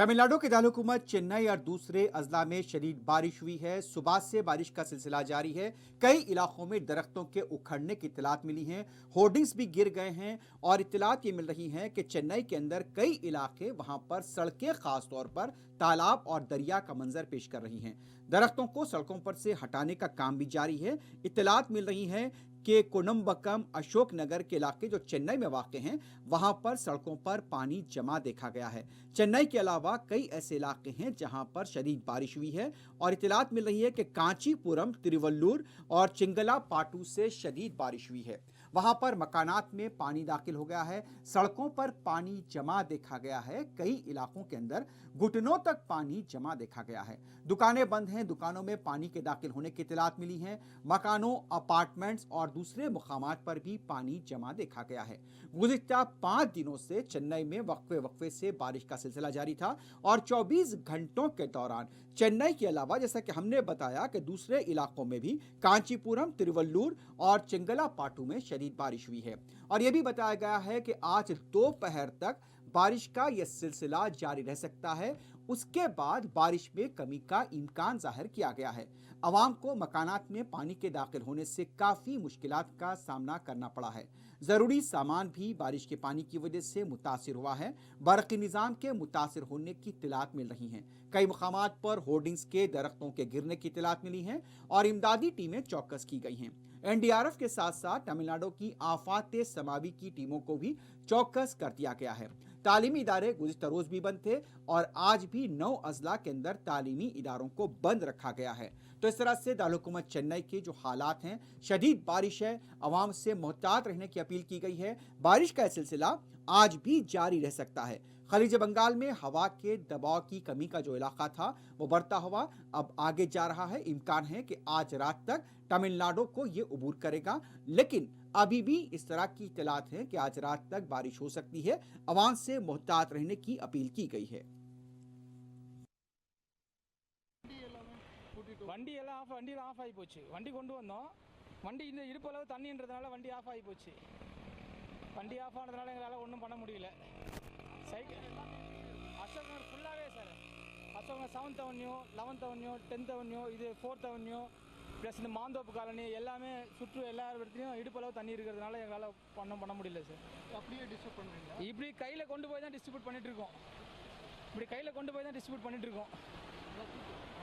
तमिलनाडु के दालुकुमत, चेन्नई और दूसरे अजला में शदीद बारिश हुई है। सुबह से बारिश का सिलसिला जारी है। कई इलाकों में दरख्तों के उखड़ने की इत्तलात मिली हैं। होर्डिंग्स भी गिर गए हैं और इत्तलात ये मिल रही हैं कि चेन्नई के अंदर कई इलाके वहां पर सड़कें खास तौर पर तालाब और दरिया का मंजर पेश कर रही हैं। दरख्तों को सड़कों पर से हटाने का काम भी जारी है। इत्तलात मिल रही हैं कि कोनम्बकम अशोक नगर के इलाके जो चेन्नई में वाक़ हैं, वहां पर सड़कों पर पानी जमा देखा गया है। चेन्नई के अलावा कई ऐसे इलाके हैं जहां पर शदीद बारिश हुई है और इत्तलात मिल रही है कि कांचीपुरम, तिरुवल्लुर और चिंगलापाटू से शदीद बारिश हुई है। वहां पर मकानात में पानी दाखिल हो गया है, सड़कों पर पानी जमा देखा गया है। कई इलाकों के अंदर घुटनों तक पानी जमा देखा गया है। दुकानें बंद हैं, दुकानों में पानी के दाखिल होने की इत्तलात मिली हैं। मकानों, अपार्टमेंट्स और दूसरे मुकामात पर भी पानी जमा देखा गया है। गुज़िश्ता 5 दिनों से चेन्नई में वक्फे वक्फे से बारिश का सिलसिला जारी था और 24 घंटों के दौरान चेन्नई के अलावा जैसा कि हमने बताया कि दूसरे इलाकों में भी कांचीपुरम, तिरुवल्लुर और चिंगलापाटू में शदीद बारिश हुई है। और यह भी बताया गया है कि आज दोपहर तक बारिश का यह सिलसिला जारी रह सकता है। उसके बाद बारिश में कमी का इम्कान जाहिर किया गया है। अवाम को मकानात में पानी के दाखिल होने से काफ़ी मुश्किलात का सामना करना पड़ा है। ज़रूरी सामान भी बारिश के पानी की वजह से मुतासिर हुआ है। बरक़ी निज़ाम के मुतासिर होने की इत्तलात मिल रही हैं। कई मुकामात पर होर्डिंग्स के दरख्तों के गिरने की इत्तलात मिली हैं और इमदादी टीमें चौकस की गई हैं। एनडीआरएफ के साथ साथ तमिलनाडु की आफाते समावी की टीमों को भी चौकस कर दिया गया है। तालीमी इदारे गुज़िश्ता रोज भी बंद थे और आज भी 9 अजला के अंदर तालीमी इदारों को बंद रखा गया है। तो इस तरह से दारुलहुकूमत चेन्नई के जो हालात हैं, शदीद बारिश है, अवाम से मोहतात रहने की अपील की गई है। बारिश का सिलसिला आज भी जारी रह सकता है। खलीज बंगाल में हवा के दबाव की कमी का जो इलाका था वो बढ़ता हुआ अब आगे जा रहा है। इम्कान है कि आज रात तक तमिलनाडु को ये अबूर करेगा, लेकिन अभी भी इस तरह की इत्तलात है कि आज रात तक बारिश हो सकती है। अवाम से मोहतात रहने की अपील की गई है। வண்டி எல்லாம் வண்டியில் ஆஃப் ஆகி போச்சு. வண்டி கொண்டு வந்தோம், வண்டி இந்த இடுப்பளவு தண்ணின்றதுனால வண்டி ஆஃப் ஆகி போச்சு. வண்டி ஆஃப் ஆனதுனால எங்களால் ஒன்றும் பண்ண முடியல. சைக்கிள் அசோக் நகர் ஃபுல்லாகவே sir, Ashok Nagar 7th avenue, 11th avenue, 10th avenue, இது 4th அவென்யூ ப்ளஸ் இந்த மாந்தோப்பு காலனி எல்லாமே சுற்று எல்லா இடத்துலையும் இடுப்பளவு தண்ணி இருக்கிறதுனால எங்களால் பண்ண முடியல சார். அப்படியே டிஸ்ட்ரிபியூட் பண்ணுறீங்க? இப்படி கையில் கொண்டு போய் தான் டிஸ்ட்ரிபியூட் பண்ணிகிட்ருக்கோம். இப்படி கையில் கொண்டு போய் தான் டிஸ்ட்ரிபியூட் பண்ணிகிட்ருக்கோம்.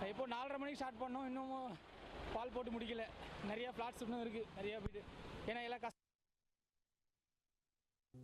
இப்போ 4:30 மணிக்கு ஸ்டார்ட் பண்ணோம், இன்னும் பால் போட்டு முடிக்கல. நிறையா ஃப்ளாட்ஸ் இன்னும் இருக்குது, நிறையா வீடு. ஏன்னா எல்லாம்